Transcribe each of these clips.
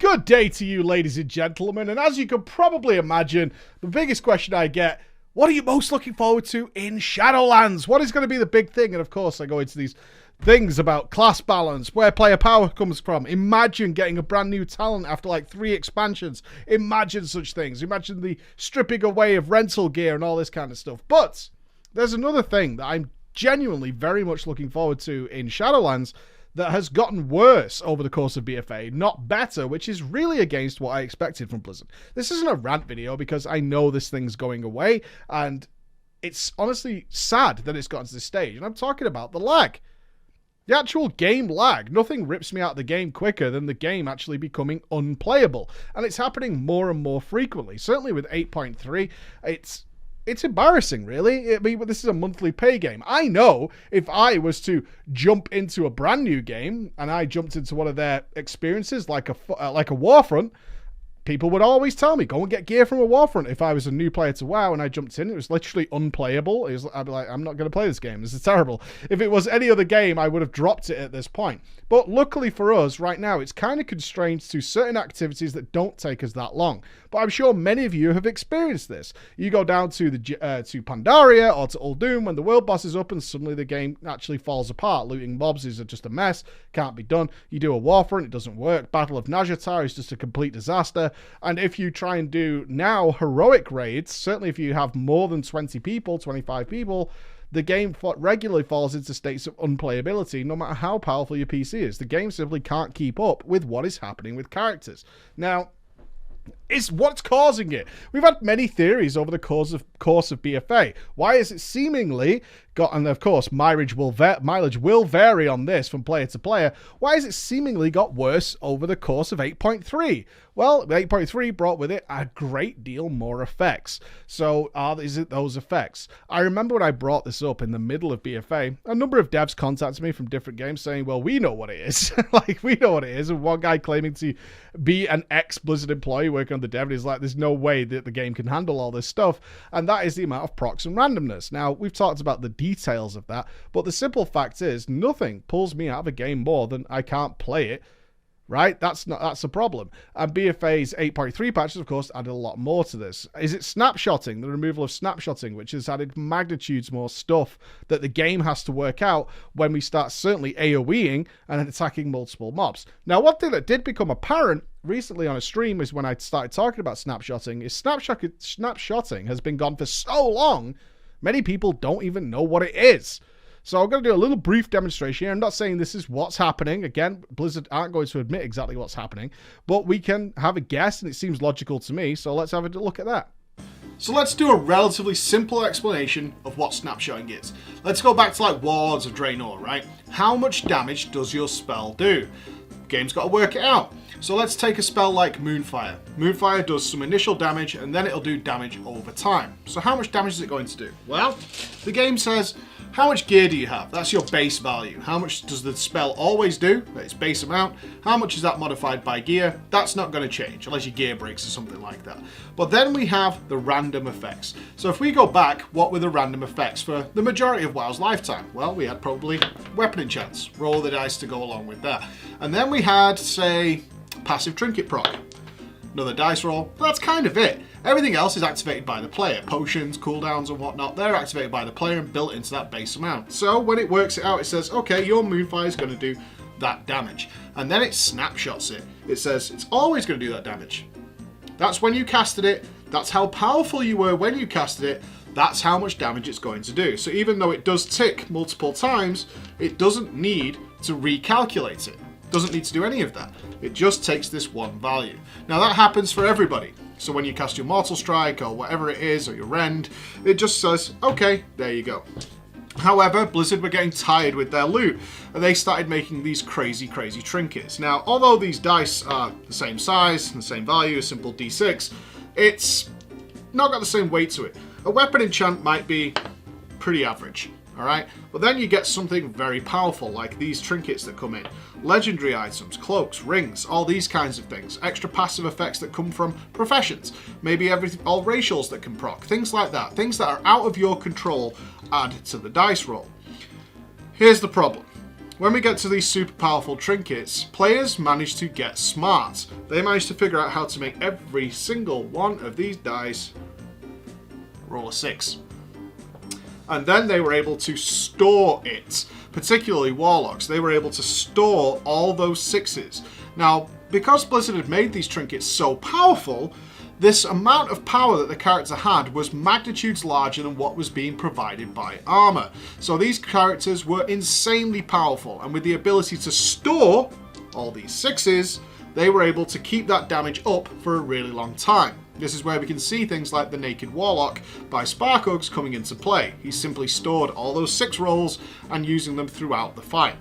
Good day to you, ladies and gentlemen, and as you can probably imagine, the biggest question I get, what are you most looking forward to in Shadowlands? What is going to be the big thing? And of course, I go into these things about class balance, where player power comes from. Imagine getting a brand new talent after like 3 expansions. Imagine such things. Imagine the stripping away of rental gear and all this kind of stuff. But there's another thing that I'm genuinely very much looking forward to in Shadowlands that has gotten worse over the course of BFA, not better, which is really against what I expected from Blizzard. This isn't a rant video because I know this thing's going away, and it's honestly sad that it's gotten to this stage, and I'm talking about the lag. The actual game lag. Nothing rips me out of the game quicker than the game actually becoming unplayable, and it's happening more and more frequently. Certainly with 8.3, it's embarrassing, really. I mean, this is a monthly pay game. I know if I was to jump into a brand new game and I jumped into one of their experiences like a Warfront, people would always tell me, go and get gear from a Warfront. If I was a new player to WoW and I jumped in, it was literally unplayable. I'd be like, I'm not going to play this game. This is terrible. If it was any other game, I would have dropped it at this point. But luckily for us, right now, it's kind of constrained to certain activities that don't take us that long. But I'm sure many of you have experienced this. You go down to to Pandaria or to Uldum when the world boss is up and suddenly the game actually falls apart. Looting mobs is just a mess. Can't be done. You do a Warfront, it doesn't work. Battle of Nazjatar is just a complete disaster. And if you try and do now heroic raids, certainly if you have more than 20 people, 25 people, the game regularly falls into states of unplayability no matter how powerful your PC is. The game simply can't keep up with what is happening with characters. Now, it's what's causing it. We've had many theories over the course of BFA. Why is it seemingly got, and of course mileage will vary on this from player to player, why has it seemingly got worse over the course of 8.3? Well, 8.3 brought with it a great deal more effects. So is it those effects? I remember when I brought this up in the middle of BFA, a number of devs contacted me from different games saying, well, we know what it is. We know what it is. And one guy claiming to be an ex-Blizzard employee working on the dev, and he's like, there's no way that the game can handle all this stuff. And that is the amount of procs and randomness. Now, we've talked about the details of that, but the simple fact is nothing pulls me out of a game more than I can't play it. Right? That's a problem. And BFA's 8.3 patches, of course, added a lot more to this. Is it snapshotting? The removal of snapshotting, which has added magnitudes more stuff that the game has to work out when we start certainly AoEing and attacking multiple mobs. Now, one thing that did become apparent recently on a stream is when I started talking about snapshotting, is snapshotting has been gone for so long, many people don't even know what it is. So I'm going to do a little brief demonstration here. I'm not saying this is what's happening. Again, Blizzard aren't going to admit exactly what's happening, but we can have a guess, and it seems logical to me. So let's have a look at that. So let's do a relatively simple explanation of what snapshotting is. Let's go back to like Wards of Draenor, right? How much damage does your spell do? Game's got to work it out. So let's take a spell like Moonfire. Moonfire does some initial damage and then it'll do damage over time. So how much damage is it going to do? Well, the game says, how much gear do you have? That's your base value. How much does the spell always do? Its base amount. How much is that modified by gear? That's not going to change unless your gear breaks or something like that. But then we have the random effects. So if we go back, what were the random effects for the majority of WoW's lifetime? Well, we had probably weapon enchants. Roll the dice to go along with that. And then we had, say, passive trinket proc. Another dice roll. That's kind of it. Everything else is activated by the player. Potions, cooldowns and whatnot, they're activated by the player and built into that base amount. So when it works it out, it says, okay, your Moonfire is going to do that damage. And then it snapshots it. It says it's always going to do that damage. That's when you casted it. That's how powerful you were when you casted it. That's how much damage it's going to do. So even though it does tick multiple times, it doesn't need to recalculate it. Doesn't need to do any of that. It just takes this one value. Now that happens for everybody. So when you cast your Mortal Strike or whatever it is, or your Rend, it just says, okay, there you go. However, Blizzard were getting tired with their loot, and they started making these crazy trinkets. Now, although these dice are the same size and the same value, a simple D6, it's not got the same weight to it. A weapon enchant might be pretty average. Alright, but then you get something very powerful like these trinkets that come in. Legendary items, cloaks, rings, all these kinds of things. Extra passive effects that come from professions. Maybe all racials that can proc. Things like that. Things that are out of your control add to the dice roll. Here's the problem. when we get to these super powerful trinkets, players manage to get smart. They manage to figure out how to make every single one of these dice roll a 6. And then they were able to store it, particularly Warlocks. They were able to store all those 6s. Now, because Blizzard had made these trinkets so powerful, this amount of power that the character had was magnitudes larger than what was being provided by armor. So these characters were insanely powerful, and with the ability to store all these 6s, they were able to keep that damage up for a really long time. This is where we can see things like the Naked Warlock by Sparkugs coming into play. He simply stored all those 6 rolls and using them throughout the fight.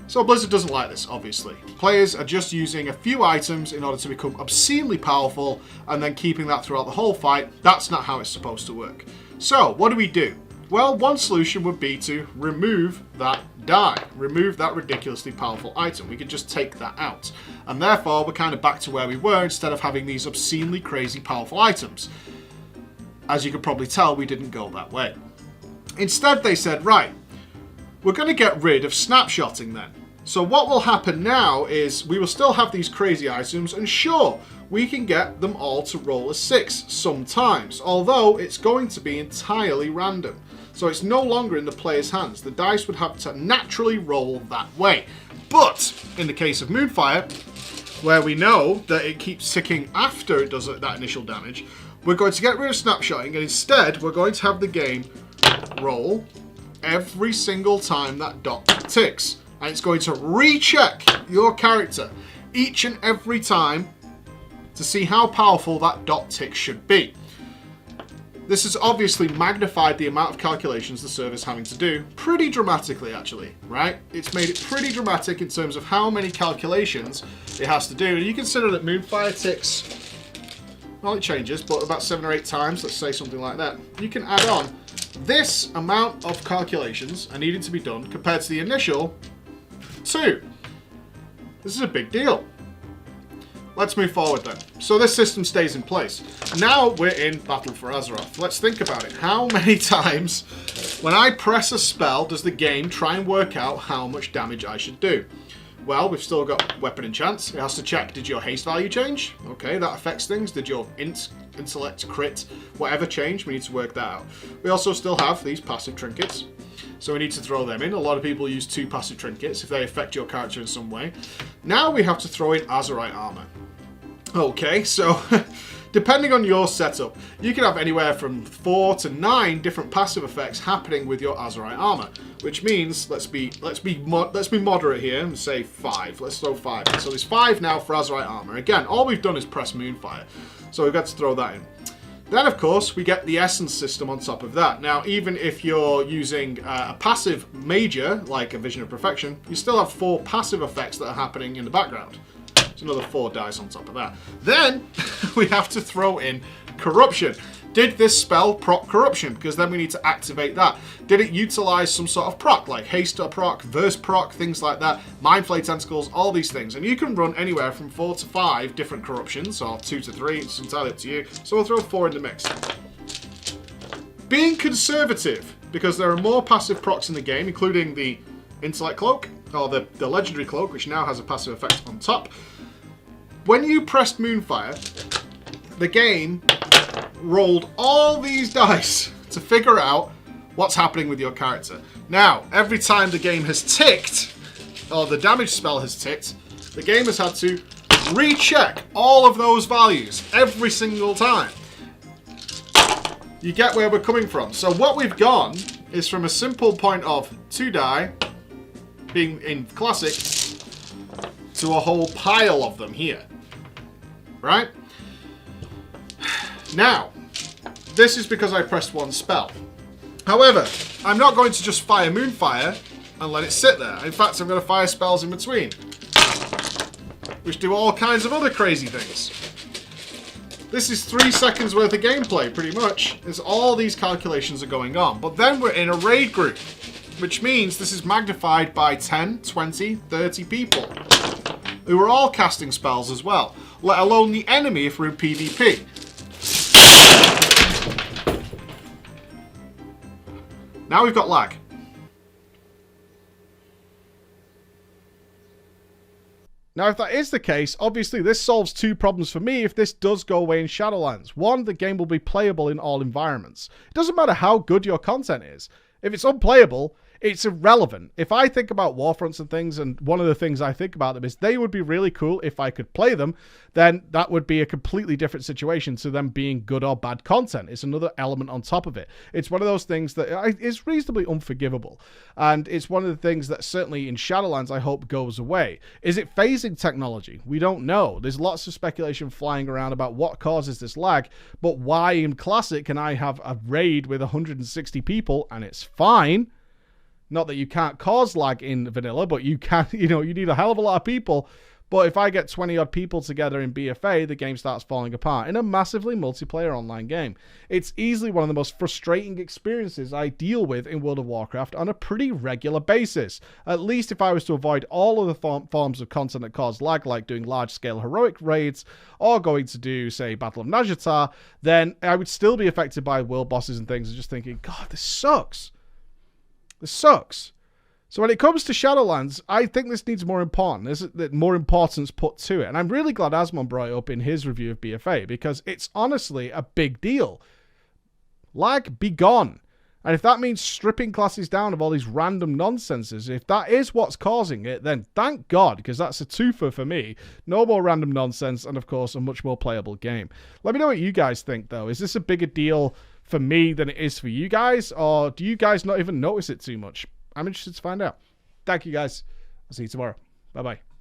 So Blizzard doesn't like this, obviously. Players are just using a few items in order to become obscenely powerful and then keeping that throughout the whole fight. That's not how it's supposed to work. So, what do? Well, one solution would be to remove that die. Remove that ridiculously powerful item. We could just take that out. And therefore, we're kind of back to where we were instead of having these obscenely crazy powerful items. As you can probably tell, we didn't go that way. Instead, they said, right, we're going to get rid of snapshotting then. So what will happen now is we will still have these crazy items, and sure, we can get them all to roll a 6 sometimes, although it's going to be entirely random. So it's no longer in the player's hands. The dice would have to naturally roll that way. But in the case of Moonfire, where we know that it keeps ticking after it does that initial damage, we're going to get rid of snapshotting, and instead we're going to have the game roll every single time that dot ticks. And it's going to recheck your character each and every time to see how powerful that dot tick should be. This has obviously magnified the amount of calculations the server's having to do pretty dramatically, actually, right? It's made it pretty dramatic in terms of how many calculations it has to do. And you consider that Moonfire ticks, well, it changes, but about 7 or 8 times, let's say something like that. You can add on this amount of calculations are needed to be done compared to the initial 2. This is a big deal. Let's move forward then. So this system stays in place. Now we're in Battle for Azeroth. Let's think about it. How many times when I press a spell does the game try and work out how much damage I should do? Well, we've still got weapon enchants. It has to check, did your haste value change? Okay, that affects things. Did your intellect, crit, whatever change? We need to work that out. We also still have these passive trinkets. So we need to throw them in. A lot of people use 2 passive trinkets if they affect your character in some way. Now we have to throw in Azerite armor. Okay, so depending on your setup, you can have anywhere from 4 to 9 different passive effects happening with your Azerite armor, which means let's be moderate here and say 5. Let's throw 5 in. So there's 5 now for Azerite armor. Again, all we've done is press Moonfire, so we've got to throw that in. Then, of course, we get the essence system on top of that. Now, even if you're using a passive major, like a Vision of Perfection, you still have 4 passive effects that are happening in the background. It's another 4 dice on top of that. Then, we have to throw in Corruption. Did this spell proc Corruption? Because then we need to activate that. Did it utilize some sort of proc, like Haste proc, Verse proc, things like that, Mindflay Tentacles, all these things. And you can run anywhere from 4 to 5 different corruptions, or 2 to 3, it's entirely up to you. So we'll throw 4 in the mix. Being conservative, because there are more passive procs in the game, including the Intellect Cloak, or the Legendary Cloak, which now has a passive effect on top. When you pressed Moonfire, the game rolled all these dice to figure out what's happening with your character. Now, every time the game has ticked, or the damage spell has ticked, the game has had to recheck all of those values every single time. You get where we're coming from. So what we've gone is from a simple point of 2 die, being in Classic, to a whole pile of them here. Right? Now, this is because I pressed 1 spell. However, I'm not going to just fire Moonfire and let it sit there. In fact, I'm going to fire spells in between, which do all kinds of other crazy things. This is 3 seconds worth of gameplay, pretty much, as all these calculations are going on. But then we're in a raid group, which means this is magnified by 10, 20, 30 people, who are all casting spells as well, let alone the enemy if we're in PvP. Now we've got lag. Now, if that is the case, obviously this solves two problems for me if this does go away in Shadowlands. One, the game will be playable in all environments. It doesn't matter how good your content is. If it's unplayable, it's irrelevant. If I think about Warfronts and things, and one of the things I think about them is they would be really cool if I could play them, then that would be a completely different situation to them being good or bad content. It's another element on top of it. It's one of those things that is reasonably unforgivable. And it's one of the things that certainly in Shadowlands I hope goes away. Is it phasing technology? We don't know. There's lots of speculation flying around about what causes this lag, but why in Classic can I have a raid with 160 people and it's fine? Not that you can't cause lag in vanilla, but you can, you need a hell of a lot of people. But if I get 20 odd people together in BFA, the game starts falling apart in a massively multiplayer online game. It's easily one of the most frustrating experiences I deal with in World of Warcraft on a pretty regular basis. At least if I was to avoid all of the forms of content that cause lag, like doing large-scale heroic raids, or going to do, say, Battle of Najata, then I would still be affected by world bosses and things and just thinking, God, this sucks. This sucks. So when it comes to Shadowlands, I think this needs more more importance put to it. And I'm really glad Asmon brought it up in his review of BFA, because it's honestly a big deal. Lag be gone. And if that means stripping classes down of all these random nonsenses, if that is what's causing it, then thank God, because that's a twofer for me. No more random nonsense, and of course, a much more playable game. Let me know what you guys think, though. Is this a bigger deal for me than it is for you guys, or do you guys not even notice it too much? I'm interested to find out. Thank you, guys. I'll see you tomorrow. Bye-bye.